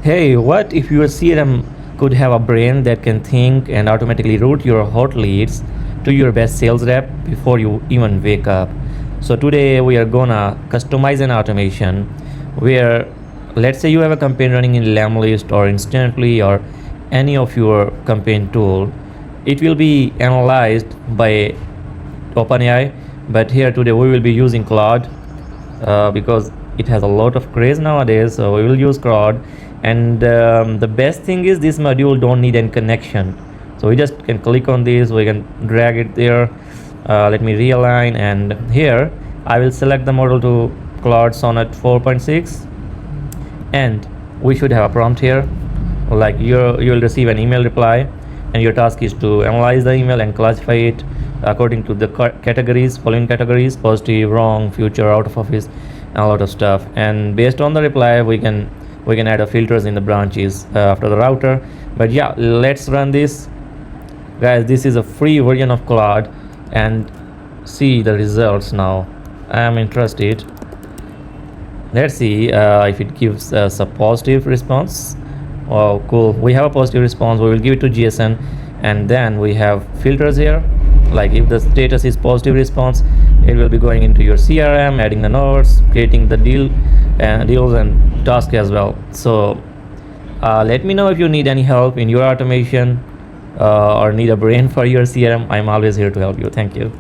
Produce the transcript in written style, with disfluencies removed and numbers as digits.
Hey, what if your CRM could have a brain that can think and automatically route your hot leads to your best sales rep before you even wake up? So today we are gonna customize an automation where, let's say you have a campaign running in Lamlist or Instantly or any of your campaign tool. It will be analyzed by OpenAI, but here today we will be using Claude because it has a lot of craze nowadays. So we will use Claude, and the best thing is this module don't need any connection. So we just can click on this, we can drag it there. Let me realign, and here I will select the model to Claude Sonnet 4.6, and we should have a prompt here like you will receive an email reply, and your task is to analyze the email and classify it according to the following categories: positive, wrong, future, out of office, and a lot of stuff. And based on the reply we can add a filters in the branches after the router. But yeah, let's run this, guys. This is a free version of Claude, and see the results now. I am interested. Let's see if it gives us a positive response. Oh, cool. We have a positive response. We will give it to GSN, and then we have filters here. Like if the status is positive response, it will be going into your CRM, adding the notes, creating the deals and task as well. So let me know if you need any help in your automation or need a brain for your CRM. I'm always here to help you. Thank you.